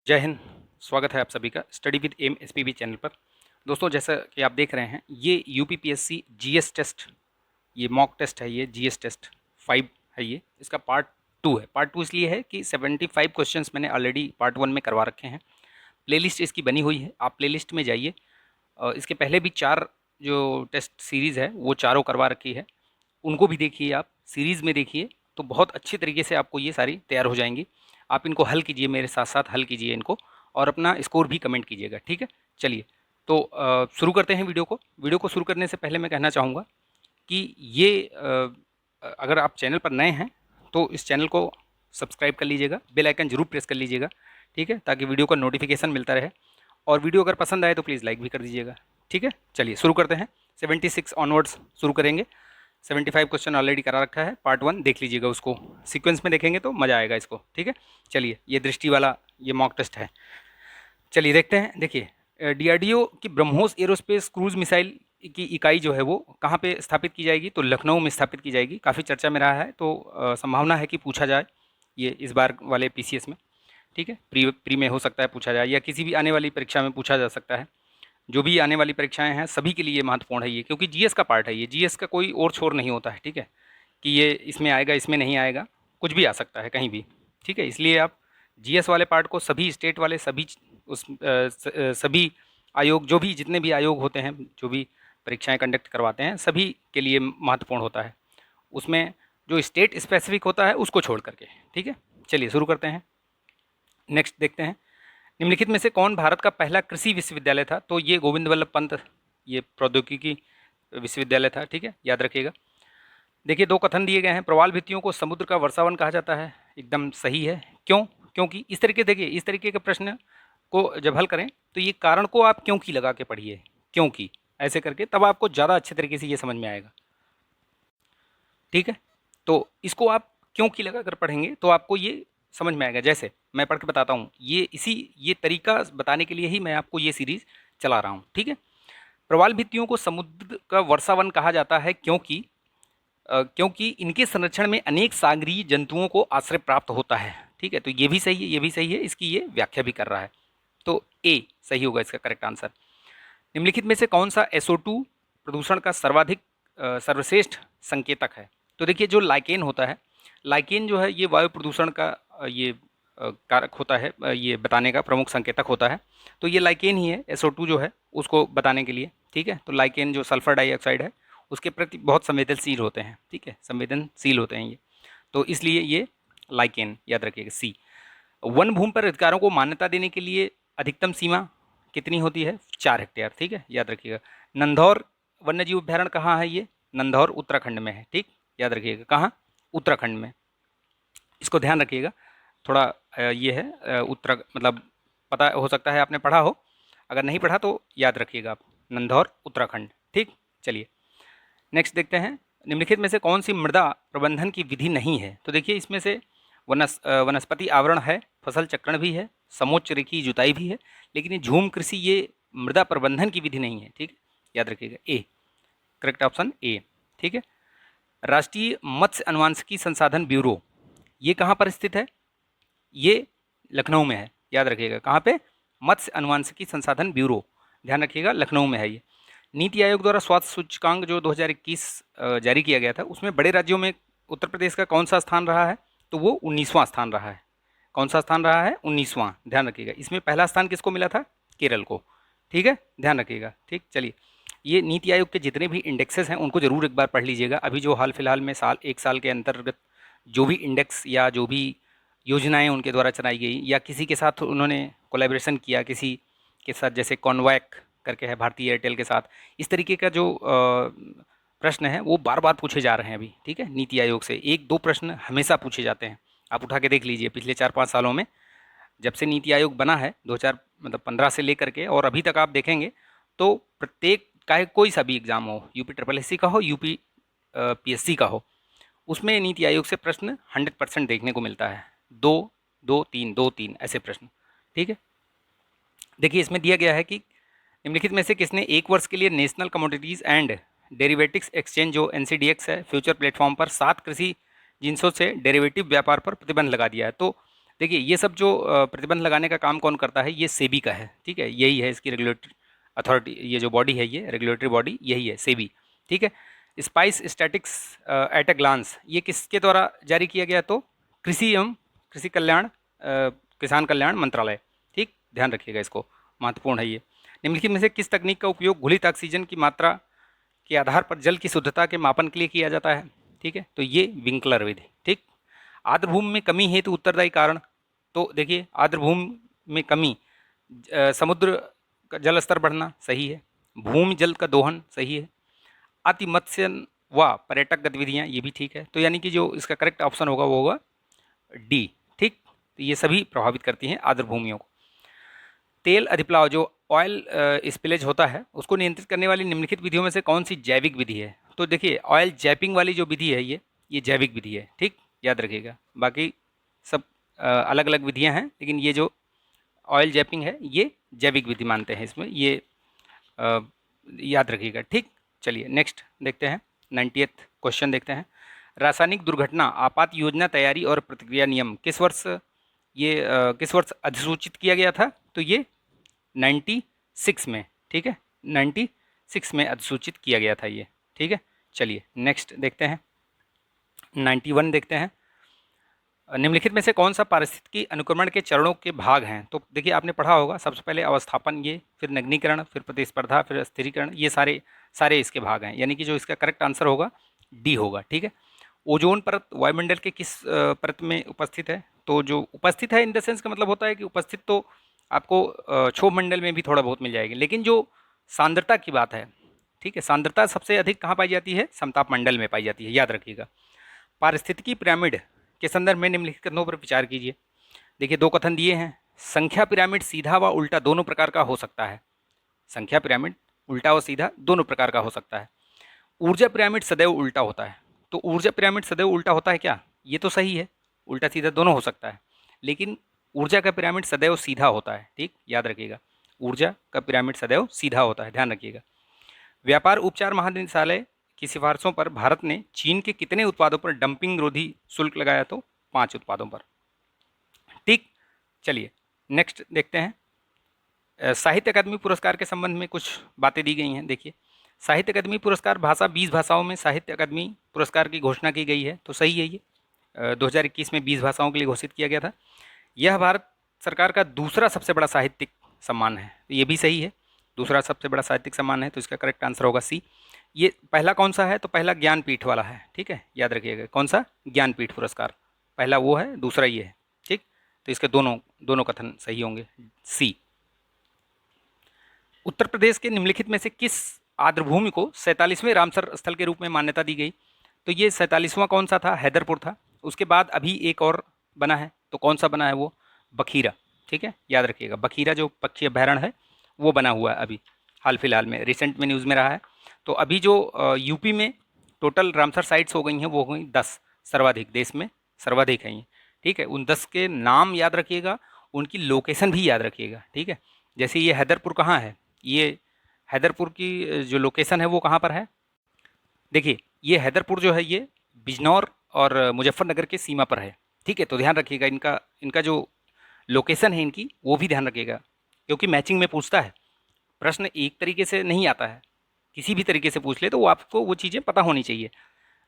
जय हिंद। स्वागत है आप सभी का study with M SPB channel पर। दोस्तों, जैसा कि आप देख रहे हैं, ये यूपीपीएससी जीएस टेस्ट, ये मॉक टेस्ट है, ये जीएस टेस्ट 5 है। ये इसका पार्ट 2 है। पार्ट 2 इसलिए है कि 75 क्वेश्चंस मैंने ऑलरेडी पार्ट 1 में करवा रखे हैं। प्लेलिस्ट इसकी बनी हुई है, आप प्लेलिस्ट में जाइए। इसके पहले भी 4 जो टेस्ट सीरीज़ है वो चारों करवा रखी है, उनको भी देखिए। आप सीरीज़ में देखिए तो बहुत अच्छी तरीके से आपको ये सारी तैयार हो जाएंगी। आप इनको हल कीजिए, मेरे साथ साथ हल कीजिए इनको, और अपना स्कोर भी कमेंट कीजिएगा, ठीक है। चलिए, तो शुरू करते हैं वीडियो को शुरू करने से पहले मैं कहना चाहूँगा कि ये अगर आप चैनल पर नए हैं तो इस चैनल को सब्सक्राइब कर लीजिएगा, बेल आइकन जरूर प्रेस कर लीजिएगा, ठीक है, ताकि वीडियो का नोटिफिकेशन मिलता रहे। और वीडियो अगर पसंद आए तो प्लीज़ लाइक भी कर दीजिएगा, ठीक है। चलिए शुरू करते हैं। 76 ऑनवर्ड्स शुरू करेंगे। 75 क्वेश्चन ऑलरेडी करा रखा है, पार्ट 1 देख लीजिएगा, उसको सीक्वेंस में देखेंगे तो मज़ा आएगा इसको, ठीक है। चलिए, ये दृष्टि वाला ये मॉक टेस्ट है। चलिए देखते हैं। देखिए, डीआरडीओ की ब्रह्मोस एरोस्पेस क्रूज मिसाइल की इकाई जो है वो कहाँ पे स्थापित की जाएगी, तो लखनऊ में स्थापित की जाएगी। काफ़ी चर्चा में रहा है, तो संभावना है कि पूछा जाए ये इस बार वाले पीसीएस में, ठीक है। प्री में हो सकता है पूछा जाए, या किसी भी आने वाली परीक्षा में पूछा जा सकता है। जो भी आने वाली परीक्षाएं हैं सभी के लिए महत्वपूर्ण है ये, क्योंकि जीएस का पार्ट है ये। जीएस का कोई और छोर नहीं होता है, ठीक है, कि ये इसमें आएगा इसमें नहीं आएगा, कुछ भी आ सकता है कहीं भी, ठीक है। इसलिए आप जीएस वाले पार्ट को सभी स्टेट वाले सभी सभी आयोग, जो भी जितने भी आयोग होते हैं, जो भी परीक्षाएं कंडक्ट करवाते हैं, सभी के लिए महत्वपूर्ण होता है। उसमें जो स्टेट स्पेसिफिक होता है उसको छोड़ करके, ठीक है। चलिए शुरू करते हैं। नेक्स्ट देखते हैं, निम्नलिखित में से कौन भारत का पहला कृषि विश्वविद्यालय था, तो ये गोविंद वल्लभ पंत ये प्रौद्योगिकी विश्वविद्यालय था, ठीक है, याद रखिएगा। देखिए, 2 कथन दिए गए हैं। प्रवाल भित्तियों को समुद्र का वर्षावन कहा जाता है, एकदम सही है। क्यों? क्योंकि इस तरीके, देखिए इस तरीके के प्रश्न को जब हल करें तो ये कारण को आप क्योंकि लगा के पढ़िए, क्योंकि ऐसे करके, तब आपको ज़्यादा अच्छे तरीके से ये समझ में आएगा, ठीक है। तो इसको आप क्योंकि लगा कर पढ़ेंगे तो आपको ये समझ में आएगा। जैसे मैं पढ़ के बताता हूँ, ये तरीका बताने के लिए ही मैं आपको ये सीरीज़ चला रहा हूँ, ठीक है। प्रवाल भित्तियों को समुद्र का वर्षावन कहा जाता है क्योंकि इनके संरक्षण में अनेक सागरीय जंतुओं को आश्रय प्राप्त होता है, ठीक है। तो ये भी सही है, ये भी सही है, इसकी ये व्याख्या भी कर रहा है। तो ए सही होगा इसका करेक्ट आंसर। निम्नलिखित में से कौन सा SO2 प्रदूषण का सर्वश्रेष्ठ संकेतक है, तो देखिए जो लाइकेन होता है, लाइकेन जो है ये वायु प्रदूषण का ये कारक होता है, ये बताने का प्रमुख संकेतक होता है। तो ये लाइकेन ही है, SO2 जो है उसको बताने के लिए, ठीक है। तो लाइकेन जो सल्फर डाइऑक्साइड है उसके प्रति बहुत संवेदनशील होते हैं, ठीक है, संवेदनशील होते हैं ये, तो इसलिए ये लाइकेन याद रखिएगा सी। वन भूमि पर अधिकारों को मान्यता देने के लिए अधिकतम सीमा कितनी होती है, 4 हेक्टेयर, ठीक है, याद रखिएगा। नंदौर वन्यजीव अभ्यारण्य कहाँ है, ये नंदौर उत्तराखंड में है, ठीक, याद रखिएगा कहाँ, उत्तराखंड में, इसको ध्यान रखिएगा। थोड़ा ये है उत्तर, मतलब पता हो सकता है आपने पढ़ा हो, अगर नहीं पढ़ा तो याद रखिएगा आप, नंदौर उत्तराखंड, ठीक। चलिए नेक्स्ट देखते हैं, निम्नलिखित में से कौन सी मृदा प्रबंधन की विधि नहीं है, तो देखिए इसमें से वनस्पति आवरण है, फसल चक्रण भी है, समोच्च रेखीय जुताई भी है, लेकिन ये झूम कृषि ये मृदा प्रबंधन की विधि नहीं है, ठीक, याद रखिएगा ए, करेक्ट ऑप्शन ए, ठीक है। राष्ट्रीय मत्स्य अनुवांशिकी संसाधन ब्यूरो ये कहाँ पर स्थित है, ये लखनऊ में है, याद रखिएगा कहाँ पे, मत्स्य अनुवांशिकी संसाधन ब्यूरो, ध्यान रखिएगा लखनऊ में है ये। नीति आयोग द्वारा स्वास्थ्य सूचकांक जो 2021 जारी किया गया था, उसमें बड़े राज्यों में उत्तर प्रदेश का कौन सा स्थान रहा है, तो वो 19वां स्थान रहा है। कौन सा स्थान रहा है, 19वां, ध्यान रखिएगा। इसमें पहला स्थान किसको मिला था, केरल को, ठीक है, ध्यान रखिएगा, ठीक। चलिए, ये नीति आयोग के जितने भी इंडेक्सेस हैं उनको जरूर एक बार पढ़ लीजिएगा। अभी जो हाल फिलहाल में एक साल के अंतर्गत जो भी इंडेक्स या जो भी योजनाएं उनके द्वारा चलाई गई, या किसी के साथ उन्होंने कोलैबोरेशन किया किसी के साथ, जैसे कॉन्वैक करके है भारतीय एयरटेल के साथ, इस तरीके का जो प्रश्न है वो बार बार पूछे जा रहे हैं अभी, ठीक है। नीति आयोग से 1-2 प्रश्न हमेशा पूछे जाते हैं, आप उठा के देख लीजिए पिछले 4-5 सालों में, जब से नीति आयोग बना है 2015 से लेकर के और अभी तक आप देखेंगे तो प्रत्येक का कोई सा भी एग्जाम हो, UPSSC का हो, UPPSC का हो, उसमें नीति आयोग से प्रश्न 100% देखने को मिलता है, 2-2-3 ऐसे प्रश्न, ठीक है। देखिए इसमें दिया गया है कि निम्नलिखित में से किसने 1 वर्ष के लिए national commodities and derivatives exchange जो NCDX है फ्यूचर प्लेटफॉर्म पर 7 कृषि जिनसों से डेरिवेटिव व्यापार पर प्रतिबंध लगा दिया है। तो देखिए ये सब जो प्रतिबंध लगाने का काम कौन करता है, ये सेबी का है, ठीक है, यही है इसकी रेगुलेटरी अथॉरिटी, ये जो बॉडी है ये रेगुलेटरी बॉडी यही है, सेबी, ठीक है। Spice statics at a glance, ये किसके द्वारा जारी किया गया, तो कृषि एवं कृषि कल्याण किसान कल्याण मंत्रालय, ठीक, ध्यान रखिएगा इसको, महत्वपूर्ण है ये। निम्नलिखित में से किस तकनीक का उपयोग घुलित ऑक्सीजन की मात्रा के आधार पर जल की शुद्धता के मापन के लिए किया जाता है, ठीक है, तो ये विंकलर विधि, ठीक। आर्द्रभूमि में कमी हेतु उत्तरदायी कारण, तो देखिए आर्द्रभूमि में कमी, समुद्र का जल स्तर बढ़ना सही है, भूमि जल का दोहन सही है, अति मत्स्य व पर्यटक गतिविधियाँ ये भी ठीक है, तो यानी कि जो इसका करेक्ट ऑप्शन होगा वो होगा डी, ठीक। तो ये सभी प्रभावित करती हैं आर्द्र भूमियों को। तेल अधिप्लाव जो ऑयल स्पिलेज होता है उसको नियंत्रित करने वाली निम्नलिखित विधियों में से कौन सी जैविक विधि है, तो देखिए ऑयल जैपिंग वाली जो विधि है ये जैविक विधि है, ठीक, याद रखिएगा। बाकी सब अलग अलग विधियां हैं, लेकिन ये जो ऑयल जैपिंग है ये जैविक विधि मानते हैं इसमें, ये याद रखिएगा, ठीक। चलिए नेक्स्ट देखते हैं, 90th क्वेश्चन देखते हैं। रासायनिक दुर्घटना आपात योजना तैयारी और प्रतिक्रिया नियम किस वर्ष किस वर्ष अधिसूचित किया गया था, तो ये 96 में, ठीक है, 96 में अधिसूचित किया गया था ये, ठीक है। चलिए नेक्स्ट देखते हैं, 91 देखते हैं। निम्नलिखित में से कौन सा पारिस्थितिकी अनुक्रमण के चरणों के भाग हैं, तो देखिए आपने पढ़ा होगा, सबसे पहले अवस्थापन, ये फिर नग्नीकरण, फिर प्रतिस्पर्धा, फिर स्थिरीकरण, ये सारे सारे इसके भाग हैं, यानी कि जो इसका करेक्ट आंसर होगा डी होगा, ठीक है। ओजोन परत वायुमंडल के किस परत में उपस्थित है, तो जो उपस्थित है इन द सेंस का मतलब होता है कि उपस्थित तो आपको क्षोभ मंडल में भी थोड़ा बहुत मिल जाएगी, लेकिन जो सांद्रता की बात है, ठीक है, सांद्रता सबसे अधिक कहाँ पाई जाती है, समताप मंडल में पाई जाती है, याद रखिएगा। पारिस्थितिकी पिरामिड के संदर्भ में निम्नलिखित कथनों पर विचार कीजिए। देखिए दो कथन दिए हैं, संख्या पिरामिड सीधा व उल्टा दोनों प्रकार का हो सकता है, संख्या पिरामिड उल्टा व सीधा दोनों प्रकार का हो सकता है। ऊर्जा पिरामिड सदैव उल्टा होता है, तो ऊर्जा पिरामिड सदैव उल्टा होता है क्या, ये तो सही है, उल्टा सीधा दोनों हो सकता है, लेकिन ऊर्जा का पिरामिड सदैव सीधा होता है, ठीक, याद रखिएगा, ऊर्जा का पिरामिड सदैव सीधा होता है, ध्यान रखिएगा। व्यापार उपचार महानिदेशालय की सिफारिशों पर भारत ने चीन के कितने उत्पादों पर डंपिंग रोधी शुल्क लगाया, तो 5 उत्पादों पर, ठीक। चलिए नेक्स्ट देखते हैं, साहित्य अकादमी पुरस्कार के संबंध में कुछ बातें दी गई हैं। देखिए साहित्य अकादमी पुरस्कार भाषा 20 भाषाओं में साहित्य अकादमी पुरस्कार की घोषणा की गई है, तो सही है ये, 2021 में 20 भाषाओं के लिए घोषित किया गया था। यह भारत सरकार का दूसरा सबसे बड़ा साहित्यिक सम्मान है, तो ये भी सही है, दूसरा सबसे बड़ा साहित्यिक सम्मान है, तो इसका करेक्ट आंसर होगा सी। ये पहला कौन सा है, तो पहला ज्ञानपीठ वाला है, ठीक है, याद रखिएगा, कौन सा, ज्ञानपीठ पुरस्कार, पहला वो है, दूसरा ये है, ठीक। तो इसके दोनों दोनों कथन सही होंगे, सी। उत्तर प्रदेश के निम्नलिखित में से किस आर्द्रभूमि को 47वें रामसर स्थल के रूप में मान्यता दी गई, तो ये 47वां कौन सा था, हैदरपुर था, उसके बाद अभी एक और बना है, तो कौन सा बना है, वो बखीरा, ठीक है, याद रखिएगा, बखीरा जो पक्षी अभ्यारण्य है वो बना हुआ है अभी हाल फिलहाल में, रिसेंट में न्यूज़ में रहा है। तो अभी जो यूपी में टोटल रामसर साइट्स हो गई हैं वो हो गई 10, सर्वाधिक, देश में सर्वाधिक हैं ये, ठीक है। उन 10 के नाम याद रखिएगा, उनकी लोकेशन भी याद रखिएगा, ठीक है। जैसे ये हैदरपुर कहाँ है, ये हैदरपुर की जो लोकेशन है वो कहाँ पर है, देखिए ये हैदरपुर जो है ये बिजनौर और मुजफ्फरनगर के सीमा पर है, ठीक है। तो ध्यान रखिएगा, इनका इनका जो लोकेशन है इनकी वो भी ध्यान रखिएगा, क्योंकि मैचिंग में पूछता है, प्रश्न एक तरीके से नहीं आता है, किसी भी तरीके से पूछ ले तो वो आपको वो चीज़ें पता होनी चाहिए।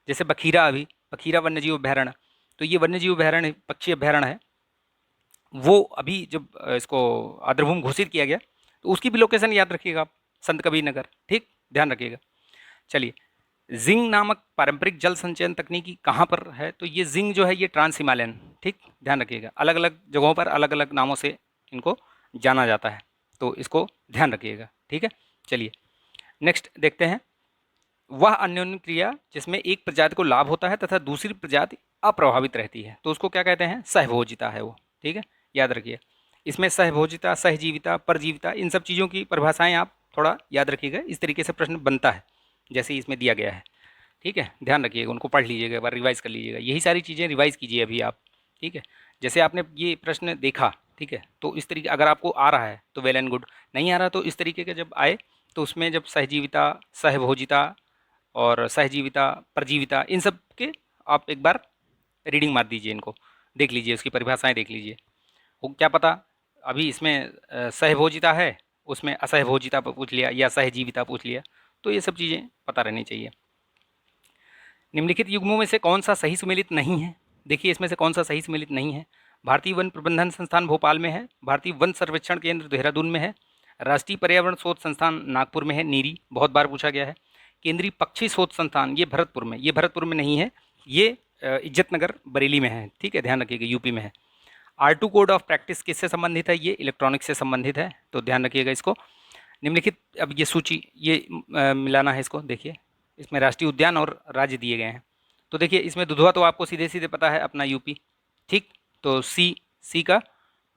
जैसे बखीरा, अभी बखीरा वन्यजीव अभ्यारण्य, तो ये वन्यजीव अभ्यारण्य पक्षी अभ्यारण्य है, वो अभी जब इसको आर्द्रभूमि घोषित किया गया तो उसकी भी लोकेशन याद रखिएगा आप, संत कबीर नगर, ठीक, ध्यान रखिएगा। चलिए जिंग नामक पारंपरिक जल संचयन तकनीकी कहाँ पर है, तो ये जिंग जो है ये ट्रांस हिमालयन, ठीक, ध्यान रखिएगा, अलग अलग जगहों पर अलग अलग नामों से इनको जाना जाता है, तो इसको ध्यान रखिएगा, ठीक है। चलिए नेक्स्ट देखते हैं, वह अन्योन्य क्रिया जिसमें एक प्रजाति को लाभ होता है तथा दूसरी प्रजाति अप्रभावित रहती है, तो उसको क्या कहते हैं, सहभोजिता है वो, ठीक है, याद रखिए। इसमें सहभोजिता, सहजीविता, परजीविता, इन सब चीज़ों की परिभाषाएं आप थोड़ा याद रखिएगा, इस तरीके से प्रश्न बनता है जैसे इसमें दिया गया है, ठीक है, ध्यान रखिएगा, उनको पढ़ लीजिएगा, एक बार रिवाइज़ कर लीजिएगा, यही सारी चीज़ें रिवाइज़ कीजिए अभी आप, ठीक है। जैसे आपने ये प्रश्न देखा, ठीक है, तो इस तरीके अगर आपको आ रहा है तो वेल एंड गुड, नहीं आ रहा तो इस तरीके के जब आए तो उसमें जब सहजीविता, सहभोजिता और सहजीविता, परजीविता, इन सब के आप एक बार रीडिंग मार दीजिए इनको, देख लीजिए, उसकी परिभाषाएं देख लीजिए। वो क्या पता अभी इसमें सहभोजिता है, उसमें असहभोजिता पर पूछ लिया या सहजीविता पूछ लिया, तो ये सब चीज़ें पता रहनी चाहिए। निम्नलिखित युग्मों में से कौन सा सही सुमेलित नहीं है? देखिए इसमें से कौन सा सही सुमेलित नहीं है। भारतीय वन प्रबंधन संस्थान भोपाल में है, भारतीय वन सर्वेक्षण केंद्र देहरादून में है, राष्ट्रीय पर्यावरण शोध संस्थान नागपुर में है, नीरी बहुत बार पूछा गया है, केंद्रीय पक्षी शोध संस्थान ये भरतपुर में नहीं है, ये इज्जतनगर बरेली में है। ठीक है, ध्यान रखिएगा, यूपी में है। R2 कोड ऑफ प्रैक्टिस किससे संबंधित है? ये इलेक्ट्रॉनिक्स से संबंधित है, तो ध्यान रखिएगा इसको। निम्नलिखित, अब ये सूची ये मिलाना है इसको, देखिए इसमें राष्ट्रीय उद्यान और राज्य दिए गए हैं। तो देखिए इसमें दुधवा तो आपको सीधे सीधे पता है, अपना यूपी। ठीक, तो सी का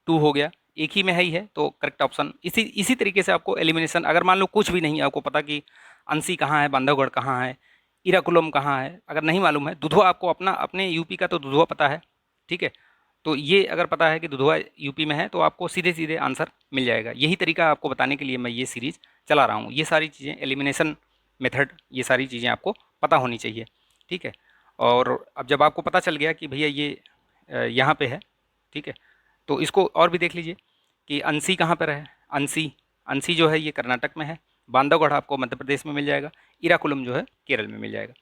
2 हो गया, एक ही में है ही है, तो करेक्ट ऑप्शन। इसी तरीके से आपको एलिमिनेशन, अगर मान लो कुछ भी नहीं आपको पता कि अंसी कहाँ है, बांधवगढ़ कहाँ है, इराकुलम कहाँ है, अगर नहीं मालूम है, दुधवा आपको अपने यूपी का तो दुधवा पता है। ठीक है, तो ये अगर पता है कि दुधवा यूपी में है तो आपको सीधे सीधे आंसर मिल जाएगा। यही तरीका आपको बताने के लिए मैं ये सीरीज़ चला रहा हूँ। ये सारी चीज़ें, एलिमिनेशन मेथड, ये सारी चीज़ें आपको पता होनी चाहिए। ठीक है, और अब जब आपको पता चल गया कि भैया ये यहाँ पे है, ठीक है, तो इसको और भी देख लीजिए कि अंसी कहाँ पर है। अंसी जो है ये कर्नाटक में है, बांधवगढ़ आपको मध्य प्रदेश में मिल जाएगा, इराकुलम जो है केरल में मिल जाएगा।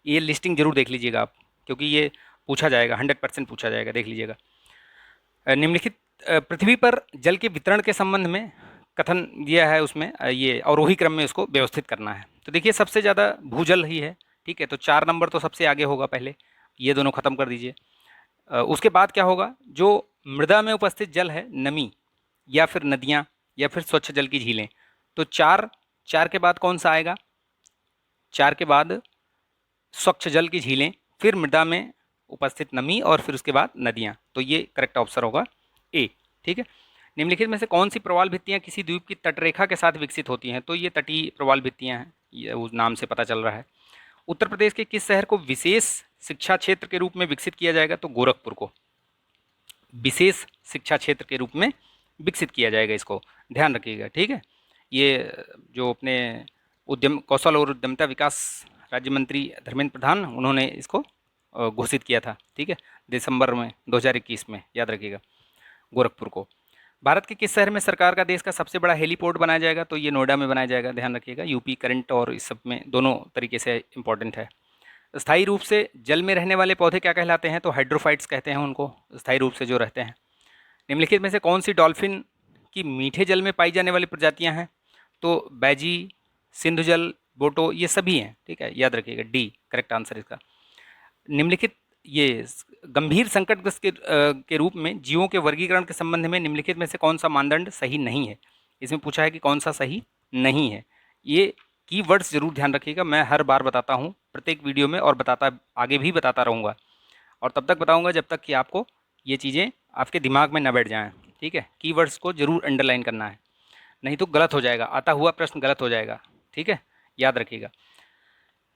ये लिस्टिंग जरूर देख लीजिएगा आप, क्योंकि ये पूछा जाएगा, 100% पूछा जाएगा, देख लीजिएगा। निम्नलिखित पृथ्वी पर जल के वितरण के संबंध में कथन दिया है, उसमें ये अवरोही क्रम में उसको व्यवस्थित करना है। तो देखिए सबसे ज़्यादा भूजल ही है। ठीक है, तो 4 नंबर तो सबसे आगे होगा, पहले ये दोनों खत्म कर दीजिए। उसके बाद क्या होगा, जो मृदा में उपस्थित जल है, नमी, या फिर नदियाँ, या फिर स्वच्छ जल की झीलें। तो चार के बाद कौन सा आएगा? 4 के बाद स्वच्छ जल की झीलें, फिर मृदा में उपस्थित नमी, और फिर उसके बाद नदियाँ। तो ये करेक्ट आंसर होगा ए। ठीक है, निम्नलिखित में से कौन सी प्रवाल भित्तियाँ किसी द्वीप की तटरेखा के साथ विकसित होती हैं? तो ये तटीय प्रवाल भित्तियाँ हैं, ये उस नाम से पता चल रहा है। उत्तर प्रदेश के किस शहर को विशेष शिक्षा क्षेत्र के रूप में विकसित किया जाएगा? तो गोरखपुर को विशेष शिक्षा क्षेत्र के रूप में विकसित किया जाएगा, इसको ध्यान रखिएगा। ठीक है, ये जो अपने उद्यम कौशल और उद्यमिता विकास राज्य मंत्री धर्मेंद्र प्रधान, उन्होंने इसको घोषित किया था। ठीक है, दिसंबर में 2021 में, याद रखिएगा गोरखपुर को। भारत के किस शहर में सरकार का देश का सबसे बड़ा हेलीपोर्ट बनाया जाएगा? तो ये नोएडा में बनाया जाएगा, ध्यान रखिएगा। यूपी करंट और इस सब में दोनों तरीके से इंपॉर्टेंट है। स्थायी रूप से जल में रहने वाले पौधे क्या कहलाते हैं? तो हाइड्रोफाइट्स कहते हैं उनको, स्थायी रूप से जो रहते हैं। निम्नलिखित में से कौन सी डॉल्फिन की मीठे जल में पाई जाने वाली प्रजातियां हैं? तो बैजी, सिंधु जल, बोटो, ये सभी हैं। ठीक है, याद रखिएगा, डी करेक्ट आंसर इसका। निम्नलिखित ये गंभीर संकटग्रस्त के रूप में जीवों के वर्गीकरण के संबंध में निम्नलिखित में से कौन सा मानदंड सही नहीं है? इसमें पूछा है कि कौन सा सही नहीं है। ये कीवर्ड्स जरूर ध्यान रखिएगा, मैं हर बार बताता हूँ प्रत्येक वीडियो में, और आगे भी बताता रहूँगा, और तब तक बताऊँगा जब तक कि आपको ये चीज़ें आपके दिमाग में न बैठ जाएँ। ठीक है, कीवर्ड्स को जरूर अंडरलाइन करना है, नहीं तो गलत हो जाएगा, आता हुआ प्रश्न गलत हो जाएगा। ठीक है, याद रखिएगा।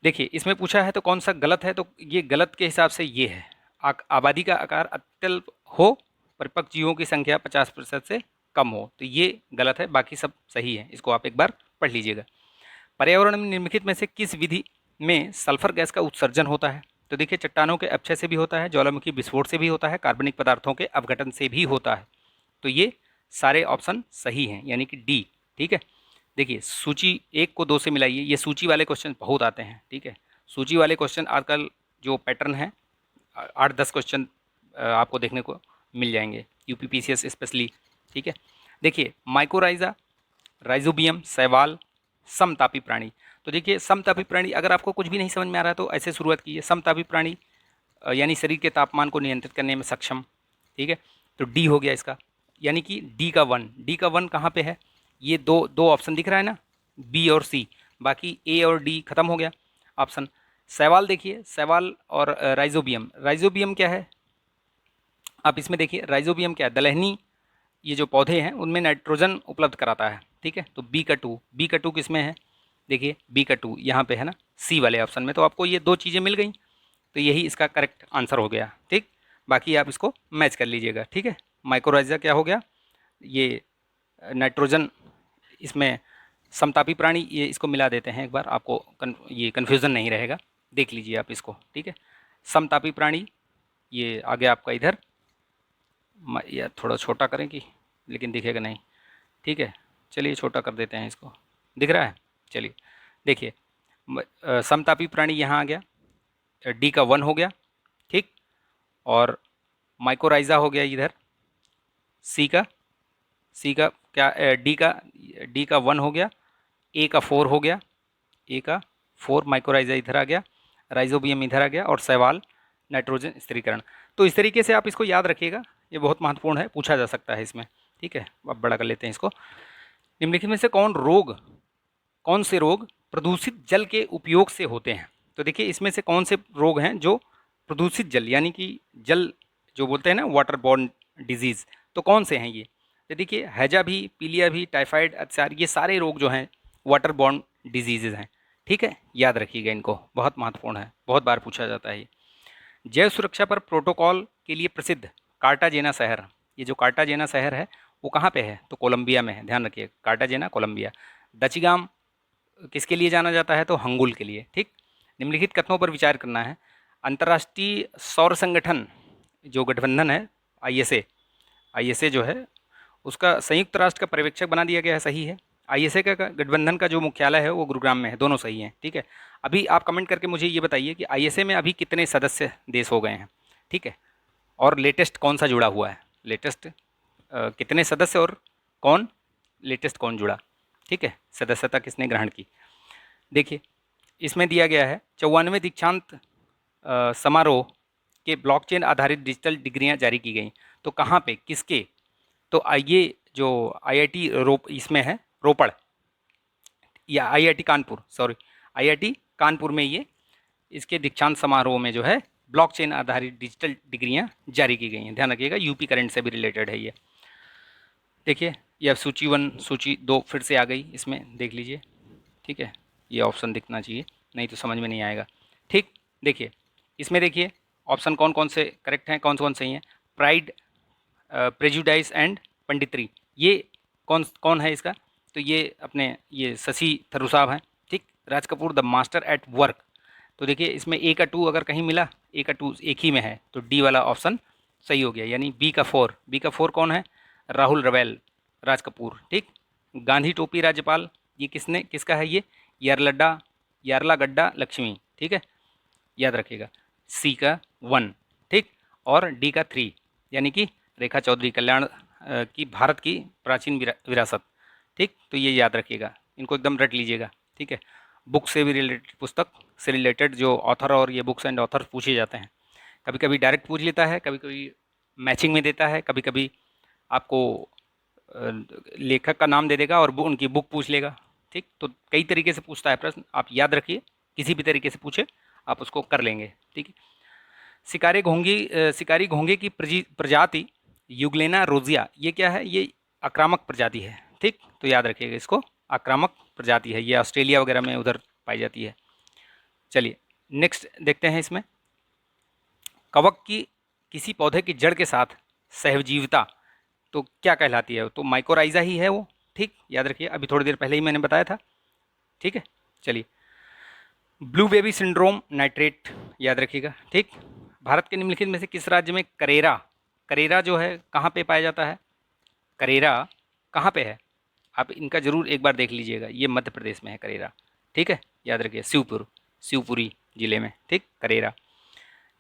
देखिए इसमें पूछा है तो कौन सा गलत है? तो ये गलत के हिसाब से ये है, आबादी का आकार अत्यल्प हो, परिपक्व जीवों की संख्या 50% से कम हो, तो ये गलत है, बाकी सब सही है। इसको आप एक बार पढ़ लीजिएगा। पर्यावरण में निम्नलिखित में से किस विधि में सल्फर गैस का उत्सर्जन होता है? तो देखिए चट्टानों के अपक्षय से भी होता है, ज्वालामुखी विस्फोट से भी होता है, कार्बनिक पदार्थों के अपघटन से भी होता है। तो ये सारे ऑप्शन सही हैं, यानी कि डी। ठीक है, देखिए सूची 1 को 2 से मिलाइए, ये सूची वाले क्वेश्चन बहुत आते हैं। ठीक है, सूची वाले क्वेश्चन आजकल जो पैटर्न है 8-10 क्वेश्चन आपको देखने को मिल जाएंगे, यूपीपीसीएस स्पेशली। ठीक है, देखिए माइकोराइजा, राइजोबियम, शैवाल, समतापी प्राणी। तो देखिए समतापी प्राणी, अगर आपको कुछ भी नहीं समझ में आ रहा है तो ऐसे शुरुआत कीजिए। समतापी प्राणी यानी शरीर के तापमान को नियंत्रित करने में सक्षम। ठीक है, तो डी हो गया इसका, यानी कि डी का वन कहाँ पे है? ये दो ऑप्शन दिख रहा है ना, बी और सी, बाकी ए और डी खत्म हो गया ऑप्शन। शैवाल देखिए, शैवाल और राइजोबियम क्या है? आप इसमें देखिए राइजोबियम क्या है? दलहनी ये जो पौधे हैं उनमें नाइट्रोजन उपलब्ध कराता है। ठीक है, तो बी का टू किस में है? देखिए बी का 2 यहाँ पे है ना, सी वाले ऑप्शन में। तो आपको ये 2 चीज़ें मिल गई, तो यही इसका करेक्ट आंसर हो गया। ठीक, बाकी आप इसको मैच कर लीजिएगा। ठीक है, माइक्रोराइजा क्या हो गया? ये नाइट्रोजन, इसमें समतापी प्राणी, ये इसको मिला देते हैं एक बार, आपको ये कन्फ्यूज़न नहीं रहेगा, देख लीजिए आप इसको। ठीक है, समतापी प्राणी ये आ गया आपका इधर, या थोड़ा छोटा करें कि, लेकिन दिखेगा नहीं। ठीक है, चलिए छोटा कर देते हैं इसको। दिख रहा है? चलिए देखिए, समतापी प्राणी यहाँ आ गया, डी का 1 हो गया। ठीक, और माइकोराइजा हो गया इधर, सी का क्या, डी का 1 हो गया, ए का 4 हो गया, ए का 4 माइक्रोराइजा इधर आ गया, राइजोबियम इधर आ गया, और शैवाल नाइट्रोजन स्थिरीकरण। तो इस तरीके से आप इसको याद रखिएगा, ये बहुत महत्वपूर्ण है, पूछा जा सकता है इसमें। ठीक है, अब बड़ा कर लेते हैं इसको। निम्नलिखित में से कौन से रोग प्रदूषित जल के उपयोग से होते हैं? तो देखिए, इसमें से कौन से रोग हैं जो प्रदूषित जल, यानी कि जल जो बोलते हैं ना, वाटर बॉर्न डिजीज़, तो कौन से हैं ये? तो देखिए, हैजा भी, पीलिया भी, टाइफाइड, अतिसार, ये सारे रोग जो हैं वाटर बॉर्न डिजीज़ हैं। ठीक है, याद रखिएगा इनको, बहुत महत्वपूर्ण है, बहुत बार पूछा जाता है ये। जैव सुरक्षा पर प्रोटोकॉल के लिए प्रसिद्ध कार्टाजेना शहर, ये जो कार्टाजेना शहर है वो कहाँ पे है? तो कोलंबिया में है, ध्यान रखिए, कार्टाजेना कोलंबिया। दचिगाम किसके लिए जाना जाता है? तो हंगुल के लिए। ठीक, निम्नलिखित कथनों पर विचार करना है। अंतर्राष्ट्रीय सौर संगठन जो गठबंधन है, आईएसए जो है, उसका संयुक्त राष्ट्र का पर्यवेक्षक बना दिया गया है, सही है। आईएसए का गठबंधन का जो मुख्यालय है वो गुरुग्राम में है, दोनों सही हैं। ठीक है, अभी आप कमेंट करके मुझे ये बताइए कि आईएसए में अभी कितने सदस्य देश हो गए हैं? ठीक है, और लेटेस्ट कौन सा जुड़ा हुआ है? लेटेस्ट कितने सदस्य, और लेटेस्ट कौन जुड़ा? ठीक है, सदस्यता किसने ग्रहण की? देखिए, इसमें दिया गया है 94वें दीक्षांत समारोह के ब्लॉकचेन आधारित डिजिटल डिग्रियां जारी की गई। तो कहाँ पे, किसके? तो ये जो आईआईटी इसमें है रोपड़, या IIT Kanpur, sorry, IIT Kanpur में ये इसके दीक्षांत समारोह में जो है ब्लॉकचेन आधारित डिजिटल डिग्रियां जारी की गई हैं। ध्यान रखिएगा, यूपी करंट से भी रिलेटेड है ये। देखिए, यह सूची 1 सूची 2 फिर से आ गई, इसमें देख लीजिए। ठीक है, ये ऑप्शन दिखना चाहिए, नहीं तो समझ में नहीं आएगा। ठीक, देखिए इसमें देखिए ऑप्शन कौन कौन से करेक्ट हैं, कौन कौन सही हैं। प्राइड, प्रेजुडाइस एंड पंडितरी, ये कौन कौन है इसका? तो ये अपने ये शशि थरूर साहब हैं। ठीक, Raj Kapoor the master at work. तो देखिए, इसमें ए का 2 अगर कहीं मिला, ए का 2 एक ही में है, तो डी वाला ऑप्शन सही हो गया, यानी बी का 4 कौन है? राहुल रवेल, राज कपूर। ठीक, गांधी टोपी राज्यपाल, ये किसका है? ये यार्लागड्डा लक्ष्मी। ठीक है, याद रखिएगा, सी का 1। ठीक, और डी का 3, यानी कि रेखा चौधरी, कल्याण की भारत की प्राचीन विरासत। ठीक, तो ये याद रखिएगा, इनको एकदम रट लीजिएगा। ठीक है, बुक से भी रिलेटेड, पुस्तक से रिलेटेड जो ऑथर और ये बुक्स एंड ऑथर पूछे जाते हैं, कभी कभी डायरेक्ट पूछ लेता है, कभी कभी मैचिंग में देता है, कभी कभी आपको लेखक का नाम दे देगा और उनकी बुक पूछ लेगा। ठीक, तो कई तरीके से पूछता है प्रश्न, आप याद रखिए, किसी भी तरीके से पूछे आप उसको कर लेंगे। ठीक है, शिकारी घोंगे की प्रजाति युगलेना रोजिया, ये क्या है? ये आक्रामक प्रजाति है। ठीक, तो याद रखिएगा इसको, आक्रामक प्रजाति है, ये ऑस्ट्रेलिया वगैरह में उधर पाई जाती है। चलिए नेक्स्ट देखते हैं, इसमें कवक की किसी पौधे की जड़ के साथ सहजीविता तो क्या कहलाती है? तो माइकोराइजा ही है वो। ठीक, याद रखिए, अभी थोड़ी देर पहले ही मैंने बताया था। ठीक है, चलिए, ब्लू बेबी सिंड्रोम नाइट्रेट, याद रखिएगा। ठीक, भारत के निम्नलिखित में से किस राज्य में करेरा जो है कहाँ पे पाया जाता है? करेरा कहाँ पे है? आप इनका जरूर एक बार देख लीजिएगा, ये मध्य प्रदेश में है करेरा। ठीक है, याद रखिए, शिवपुरी जिले में। ठीक, करेरा।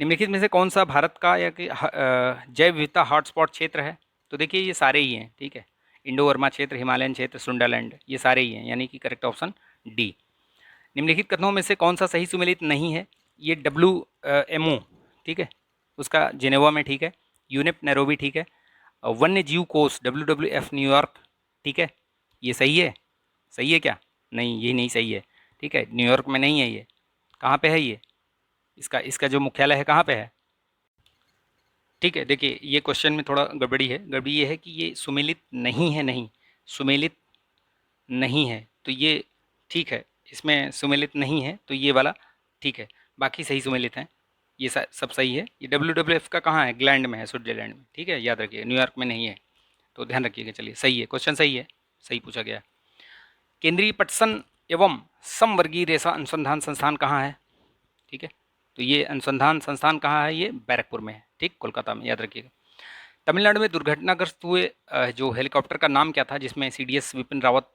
निम्नलिखित में से कौन सा भारत का या कि जैव विविधता हॉटस्पॉट क्षेत्र है? तो देखिए, ये सारे ही हैं। ठीक है, इंडो वर्मा क्षेत्र, हिमालयन क्षेत्र, सुंडालैंड, ये सारे ही हैं, यानी कि करेक्ट ऑप्शन डी। निम्नलिखित कथनों में से कौन सा सही सुमेलित नहीं है? ये WMO, ठीक है, उसका जिनेवा में, ठीक है, यूनेप नैरोबी, ठीक है, वन्य जीव कोष WWF न्यूयॉर्क, ठीक है, ये सही है? सही है क्या? नहीं, ये नहीं सही है। ठीक है, न्यूयॉर्क में नहीं है ये, कहाँ पे है ये? इसका जो मुख्यालय है कहाँ पे है? ठीक है, देखिए ये क्वेश्चन में थोड़ा गड़बड़ी है। गड़बड़ी ये है कि ये सुमेलित नहीं है, नहीं सुमेलित नहीं है, तो ये ठीक है, इसमें सुमेलित नहीं है, तो ये वाला ठीक है, बाकी सही सुमेलित हैं, ये सब सही है। ये WWF का कहाँ है? ग्लैंड में है, स्विट्जरलैंड में। ठीक है, याद रखिए, न्यूयॉर्क में नहीं है, तो ध्यान रखिएगा। चलिए, सही है, क्वेश्चन सही है, सही पूछा गया। केंद्रीय पटसन एवं समवर्गीय रेशा अनुसंधान संस्थान कहाँ है? ठीक है, तो ये अनुसंधान संस्थान कहाँ है? ये बैरकपुर में है। ठीक, कोलकाता में, याद रखिएगा। तमिलनाडु में दुर्घटनाग्रस्त हुए जो हेलीकॉप्टर का नाम क्या था जिसमें CDS विपिन रावत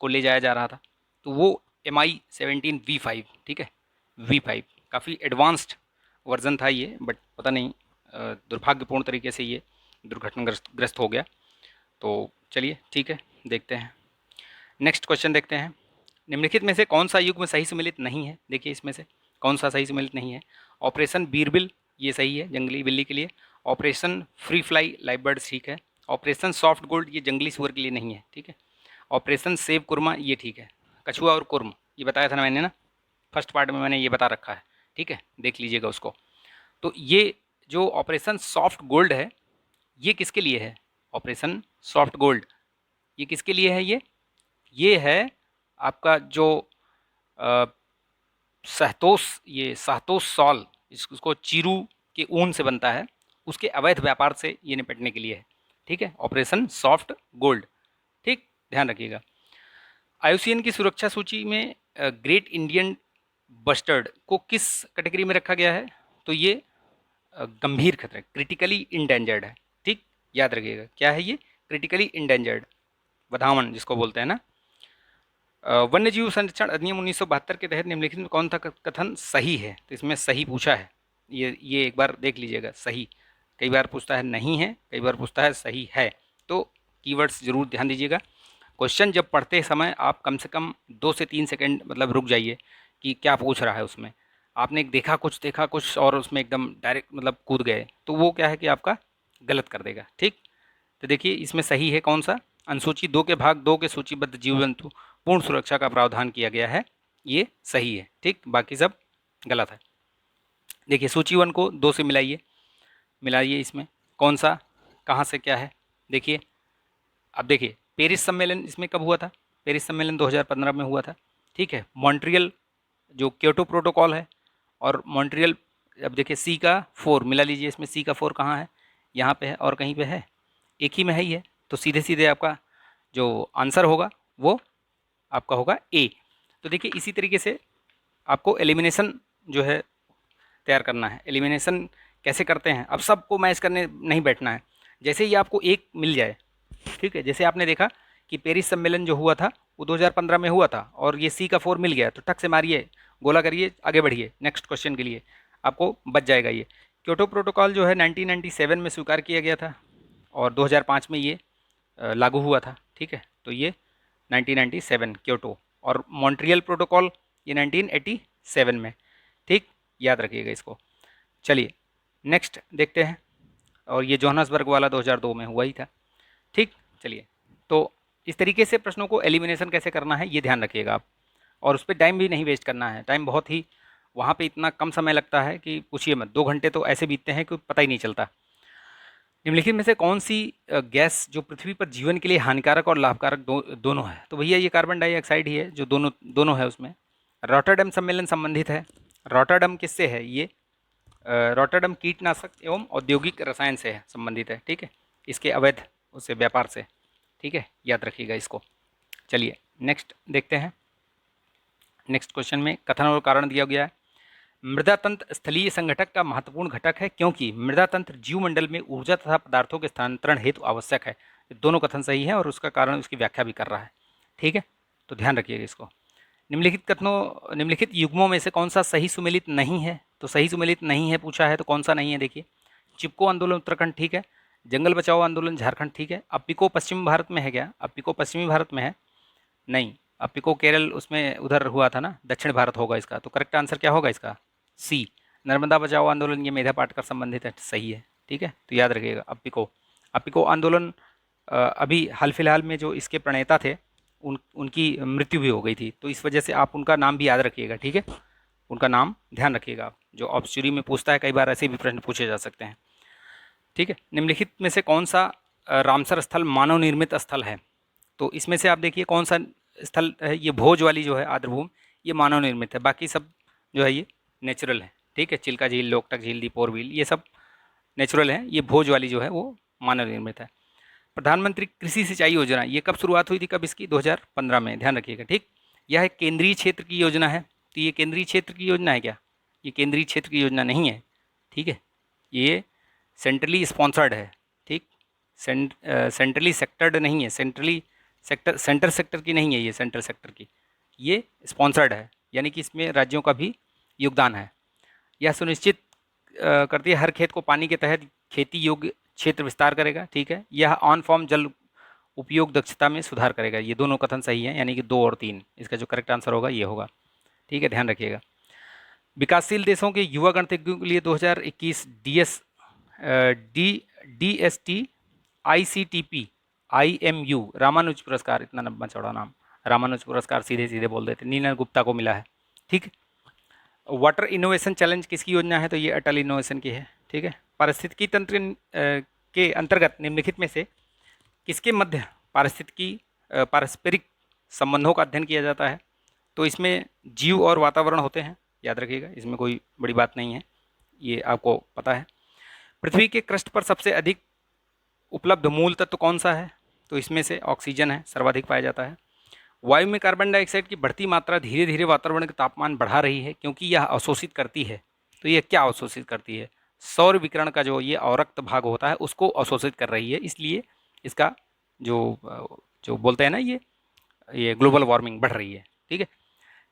को ले जाया जा रहा था, तो वो MI-17V5, ठीक है, V5 काफ़ी एडवांस्ड वर्जन था ये, बट पता नहीं दुर्भाग्यपूर्ण तरीके से ये दुर्घटनाग्रस्त हो गया। तो चलिए ठीक है, देखते हैं नेक्स्ट क्वेश्चन देखते हैं। निम्नलिखित में से कौन सा युग्म सही सुमेलित नहीं है? देखिए इसमें से कौन सा सही सुमेलित नहीं है। ऑपरेशन बीरबिल ये सही है, जंगली बिल्ली के लिए। Operation free fly live birds ठीक है। ऑपरेशन सॉफ्ट गोल्ड ये जंगली सुअर के लिए नहीं है, ठीक है। ऑपरेशन सेव कुरमा ये ठीक है। कछुआ और कुर्म ये बताया था ना मैंने, ना फर्स्ट पार्ट में मैंने ये बता रखा है, ठीक है, देख लीजिएगा उसको। तो ये जो ऑपरेशन सॉफ्ट गोल्ड है ये किसके लिए है? ऑपरेशन सॉफ्ट गोल्ड ये किसके लिए है? ये है आपका जो सहतोस सॉल, इसको चीरू के ऊन से बनता है, उसके अवैध व्यापार से ये निपटने के लिए है, ठीक है। ऑपरेशन सॉफ्ट गोल्ड, ठीक, ध्यान रखिएगा। IUCN की सुरक्षा सूची में ग्रेट इंडियन बस्टर्ड को किस कैटेगरी में रखा गया है? तो ये गंभीर खतरा, क्रिटिकली इंडेंजर्ड है, ठीक, याद रखिएगा। क्या है ये? क्रिटिकली इंडेंजर्ड, वधावन जिसको बोलते हैं ना। वन्य जीव संरक्षण अधिनियम 1972 के तहत निम्नलिखित में कौन सा कथन सही है? तो इसमें सही पूछा है, ये एक बार देख लीजिएगा। सही कई बार पूछता है नहीं है, कई बार पूछता है सही है, तो कीवर्ड्स जरूर ध्यान दीजिएगा। क्वेश्चन जब पढ़ते समय आप कम से कम 2 से 3 सेकंड मतलब रुक जाइए कि क्या पूछ रहा है उसमें। आपने देखा कुछ और उसमें एकदम डायरेक्ट मतलब कूद गए, तो वो क्या है कि आपका गलत कर देगा, ठीक। तो देखिए इसमें सही है कौन सा? अनुसूची 2 के भाग 2 के सूचीबद्ध जीव जंतु पूर्ण सुरक्षा का प्रावधान किया गया है, ये सही है, ठीक, बाकी सब गलत है। देखिए सूची 1 को 2 से मिलाइए इसमें कौन सा कहाँ से क्या है। देखिए अब देखिए पेरिस सम्मेलन इसमें कब हुआ था? पेरिस सम्मेलन 2015 में हुआ था, ठीक है। मॉन्ट्रियल जो क्योटो प्रोटोकॉल है और मॉन्ट्रियल, अब देखिए C का 4 मिला लीजिए, इसमें C का 4 कहाँ है? यहाँ पे है और कहीं पे है? एक ही में है ही है, तो सीधे सीधे आपका जो आंसर होगा वो आपका होगा A। तो देखिए इसी तरीके से आपको एलिमिनेशन जो है तैयार करना है। एलिमिनेशन कैसे करते हैं? अब सबको मैच करने नहीं बैठना है, जैसे ही आपको एक मिल जाए, ठीक है, जैसे आपने देखा कि पेरिस सम्मेलन जो हुआ था वो 2015 में हुआ था और ये C का 4 मिल गया, तो टक से मारिए, गोला करिए, आगे बढ़िए नेक्स्ट क्वेश्चन के लिए, आपको बच जाएगा ये। क्योटो प्रोटोकॉल जो है 1997 में स्वीकार किया गया था और 2005 में ये लागू हुआ था, ठीक है। तो ये 1997 क्योटो, और मॉन्ट्रियल प्रोटोकॉल ये 1987 में, ठीक, याद रखिएगा इसको। चलिए नेक्स्ट देखते हैं, और ये जोहान्सबर्ग वाला 2002 में हुआ ही था, ठीक। चलिए तो इस तरीके से प्रश्नों को एलिमिनेशन कैसे करना है ये ध्यान रखिएगा आप, और उस पर टाइम भी नहीं वेस्ट करना है। टाइम बहुत ही वहाँ पे इतना कम समय लगता है कि पूछिए मत, 2 घंटे तो ऐसे बीतते हैं कि पता ही नहीं चलता। निम्नलिखित में से कौन सी गैस जो पृथ्वी पर जीवन के लिए हानिकारक और लाभकारक दोनों है? तो भैया ये कार्बन डाइऑक्साइड ही है, जो दोनों है उसमें। रॉटरडम सम्मेलन संबंधित है। रॉटरडम किससे है? ये रॉटरडम कीटनाशक एवं औद्योगिक रसायन से है, संबंधित है, ठीक है, इसके अवैध उससे व्यापार से, ठीक है, याद रखिएगा इसको। चलिए नेक्स्ट देखते हैं। नेक्स्ट क्वेश्चन में कथन और कारण दिया गया है। मृदा तंत्र स्थलीय संगठक का महत्वपूर्ण घटक है क्योंकि मृदा तंत्र जीवमंडल में ऊर्जा तथा पदार्थों के स्थानांतरण हेतु आवश्यक है। दोनों कथन सही है और उसका कारण उसकी व्याख्या भी कर रहा है, ठीक है, तो ध्यान रखिएगा इसको। निम्नलिखित युग्मों में से कौन सा सही सुमेलित नहीं है? तो सही सुमेलित नहीं है पूछा है, तो कौन सा नहीं है? देखिए चिपको आंदोलन उत्तराखंड ठीक है, जंगल बचाओ आंदोलन झारखंड ठीक है। अप्पिको पश्चिम भारत में है क्या? अप्पिको पश्चिमी भारत में है? नहीं, अप्पिको केरल उसमें उधर हुआ था ना, दक्षिण भारत होगा इसका। तो करेक्ट आंसर क्या होगा इसका? C। नर्मदा बचाओ आंदोलन ये मेधा पाटकर संबंधित है, सही है, ठीक है, तो याद रखिएगा अप्पिको आंदोलन अभी हाल फिलहाल में जो इसके प्रणेता थे उनकी मृत्यु भी हो गई थी, तो इस वजह से आप उनका नाम भी याद रखिएगा, ठीक है, उनका नाम ध्यान रखिएगा आप, जो ऑब्स्चुरी में पूछता है, कई बार ऐसे भी प्रश्न पूछे जा सकते हैं, ठीक है। निम्नलिखित में से कौन सा रामसर स्थल मानव निर्मित स्थल है? तो इसमें से आप देखिए कौन सा स्थल है? ये भोज वाली जो है आर्द्रभूमि, ये मानव निर्मित है, बाकी सब जो है ये नेचुरल है, ठीक है। चिल्का झील, लोकटक झील, दीपोर झील ये सब नेचुरल है, ये भोज वाली जो है वो मानव निर्मित है। प्रधानमंत्री कृषि सिंचाई योजना ये कब शुरुआत हुई थी? कब इसकी? 2015 में, ध्यान रखिएगा, ठीक। यह एक केंद्रीय क्षेत्र की योजना है, तो ये केंद्रीय क्षेत्र की योजना है क्या? ये केंद्रीय क्षेत्र की योजना नहीं है, ठीक है, ये सेंट्रली स्पॉन्सर्ड है, ठीक, सेंट्रली सेक्टर्ड नहीं है, सेंटर सेक्टर की नहीं है ये, सेंट्रल सेक्टर की, ये स्पॉन्सर्ड है, यानी कि इसमें राज्यों का भी योगदान है। यह सुनिश्चित करती है हर खेत को पानी के तहत खेती योग्य क्षेत्र विस्तार करेगा, ठीक है। यह ऑन फॉर्म जल उपयोग दक्षता में सुधार करेगा। ये दोनों कथन सही हैं, यानी कि 2 और 3, इसका जो करेक्ट आंसर होगा ये होगा, ठीक है, ध्यान रखिएगा। विकासशील देशों के युवा गणतज्ञों के लिए 2021 DST ICTP IMU रामानुज पुरस्कार, इतना लंबा चौड़ा नाम, रामानुज पुरस्कार सीधे सीधे बोल देते, नीना गुप्ता को मिला है, ठीक। वाटर इनोवेशन चैलेंज किसकी योजना है, तो ये अटल इनोवेशन की है, ठीक है। पारिस्थितिकी तंत्र के अंतर्गत निम्नलिखित में से किसके मध्य पारिस्थितिकी पारस्परिक संबंधों का अध्ययन किया जाता है, तो इसमें जीव और वातावरण होते हैं, याद रखिएगा, इसमें कोई बड़ी बात नहीं है, ये आपको पता है। पृथ्वी के क्रस्ट पर सबसे अधिक उपलब्ध मूल तत्व कौन सा है, तो इसमें से ऑक्सीजन है, सर्वाधिक पाया जाता है। वायु में कार्बन डाइऑक्साइड की बढ़ती मात्रा धीरे धीरे वातावरण का तापमान बढ़ा रही है क्योंकि यह अवशोषित करती है, तो यह क्या अवशोषित करती है, सौर विकिरण का जो ये अवरक्त भाग होता है उसको अवशोषित कर रही है, इसलिए इसका जो जो बोलते हैं ना ये ग्लोबल वार्मिंग बढ़ रही है, ठीक है।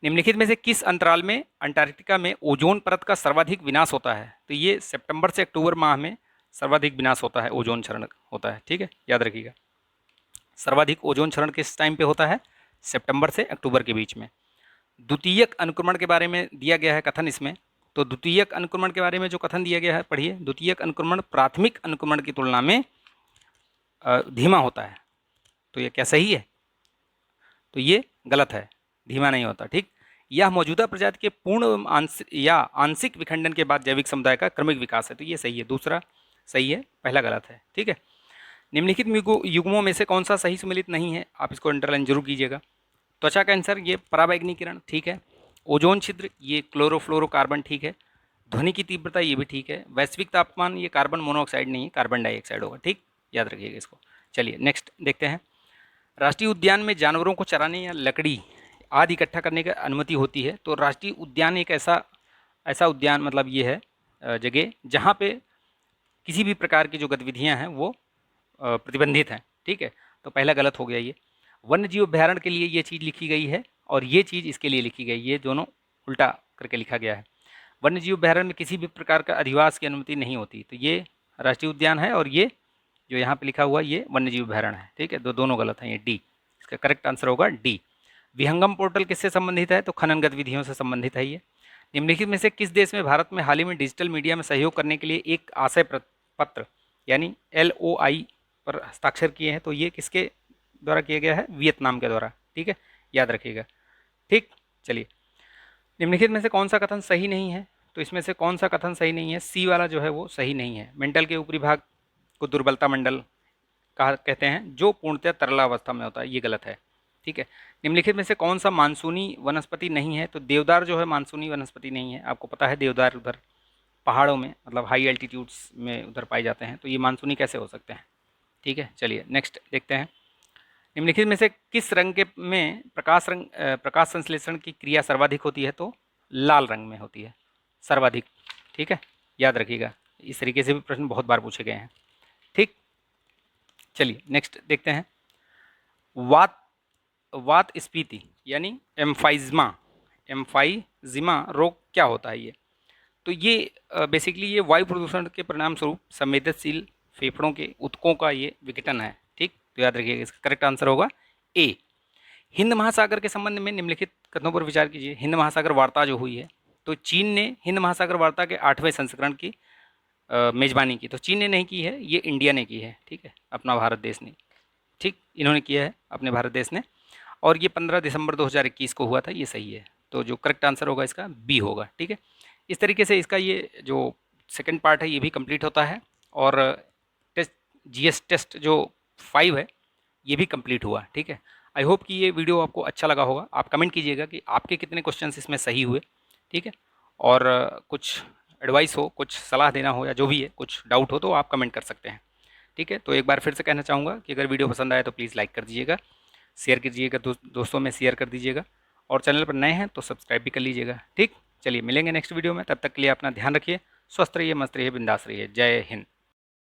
निम्नलिखित में से किस अंतराल में अंटार्कटिका में ओजोन परत का सर्वाधिक विनाश होता है, तो ये सितंबर से अक्टूबर माह में सर्वाधिक विनाश होता है, ओजोन क्षरण होता है, ठीक है, याद रखिएगा। सर्वाधिक ओजोन क्षरण किस टाइम पे होता है, सितंबर से अक्टूबर के बीच में। द्वितीयक अनुक्रमण के बारे में दिया गया है कथन इसमें, तो द्वितीयक अनुक्रमण के बारे में जो कथन दिया गया है पढ़िए। द्वितीयक अनुक्रमण प्राथमिक अनुक्रमण की तुलना में धीमा होता है, तो ये क्या सही है, तो ये गलत है, धीमा नहीं होता, ठीक। यह मौजूदा प्रजाति के पूर्ण आंशिक विखंडन के बाद जैविक समुदाय का क्रमिक विकास है, तो ये सही है, दूसरा सही है, पहला गलत है, ठीक है। निम्नलिखित युग्मों में से कौन सा सही सुमेलित नहीं है, आप इसको अंडरलाइन जरूर कीजिएगा। त्वचा कैंसर ये पराबैंगनीकरण, ठीक है। ओजोन छिद्र ये क्लोरोफ्लोरोकार्बन, ठीक है। ध्वनि की तीव्रता ये भी ठीक है। वैश्विक तापमान ये कार्बन मोनोऑक्साइड नहीं है, कार्बन डाइऑक्साइड होगा, ठीक, याद रखिएगा इसको। चलिए नेक्स्ट देखते हैं। राष्ट्रीय उद्यान में जानवरों को चराने या लकड़ी आदि इकट्ठा करने की अनुमति होती है, तो राष्ट्रीय उद्यान एक ऐसा उद्यान मतलब ये है जगह जहाँ पे किसी भी प्रकार की जो गतिविधियाँ हैं वो प्रतिबंधित हैं, ठीक है, तो पहला गलत हो गया ये। वन्य जीव अभ्यारण्य के लिए ये चीज़ लिखी गई है और ये चीज़ इसके लिए लिखी गई, ये दोनों उल्टा करके लिखा गया है। वन्य जीव अभ्यारण्य में किसी भी प्रकार का अधिवास की अनुमति नहीं होती, तो ये राष्ट्रीय उद्यान है और ये जो यहाँ पे लिखा हुआ ये वन्य जीव अभ्यारण्य है, ठीक है, दोनों गलत हैं, ये डी, इसका करेक्ट आंसर होगा डी। विहंगम पोर्टल किससे संबंधित है, तो खनन गतिविधियों से संबंधित है ये। निम्नलिखित में से किस देश में भारत में हाल ही में डिजिटल मीडिया में सहयोग करने के लिए एक आशय पत्र यानी LOI पर हस्ताक्षर किए हैं, तो ये किसके द्वारा किया गया है, वियतनाम के द्वारा, ठीक है, याद रखिएगा, ठीक। चलिए निम्नलिखित में से कौन सा कथन सही नहीं है, तो इसमें से कौन सा कथन सही नहीं है, सी वाला जो है वो सही नहीं है। मेंटल के ऊपरी भाग को दुर्बलता मंडल कहते हैं जो पूर्णतः तरलावस्था में होता है, ये गलत है, ठीक है। निम्नलिखित में से कौन सा मानसूनी वनस्पति नहीं है, तो देवदार जो है मानसूनी वनस्पति नहीं है, आपको पता है देवदार उधर पहाड़ों में मतलब हाई एल्टीट्यूड्स में उधर पाए जाते हैं, तो ये मानसूनी कैसे हो सकते हैं, ठीक है। चलिए नेक्स्ट देखते हैं। निम्नलिखित में से किस रंग के में प्रकाश संश्लेषण की क्रिया सर्वाधिक होती है, तो लाल रंग में होती है सर्वाधिक, ठीक है, याद रखिएगा, इस तरीके से भी प्रश्न बहुत बार पूछे गए हैं, ठीक। चलिए नेक्स्ट देखते हैं। वात स्फीति यानी एम्फाइज्मा रोग क्या होता है ये, तो ये बेसिकली ये वायु प्रदूषण के परिणाम स्वरूप संवेदनशील फेफड़ों के ऊतकों का ये विघटन है, ठीक, तो याद रखिएगा इसका करेक्ट आंसर होगा ए। हिंद महासागर के संबंध में निम्नलिखित कथनों पर विचार कीजिए। हिंद महासागर वार्ता जो हुई है, तो चीन ने हिंद महासागर वार्ता के 8वें संस्करण की मेज़बानी की, तो चीन ने नहीं की है, ये इंडिया ने की है, ठीक है, अपना भारत देश ने, ठीक, इन्होंने किया है अपने भारत देश ने, और ये 15 दिसंबर 2021 को हुआ था, ये सही है, तो जो करेक्ट आंसर होगा इसका बी होगा, ठीक है। इस तरीके से इसका ये जो सेकंड पार्ट है ये भी कंप्लीट होता है और GS टेस्ट जो 5 है ये भी कंप्लीट हुआ, ठीक है। आई होप कि ये वीडियो आपको अच्छा लगा होगा। आप कमेंट कीजिएगा कि आपके कितने क्वेश्चंस इसमें सही हुए, ठीक है, और कुछ एडवाइस हो, कुछ सलाह देना हो या जो भी है, कुछ डाउट हो तो आप कमेंट कर सकते हैं, ठीक है। तो एक बार फिर से कहना चाहूँगा कि अगर वीडियो पसंद आए तो प्लीज़ लाइक कर दीजिएगा, शेयर कीजिएगा, दोस्तों में शेयर कर दीजिएगा, और चैनल पर नए हैं तो सब्सक्राइब भी कर लीजिएगा, ठीक। चलिए मिलेंगे नेक्स्ट वीडियो में, तब तक के लिए अपना ध्यान रखिए, स्वस्थ रहिए, मस्त रहिए, बिंदास रहिए, जय हिंद।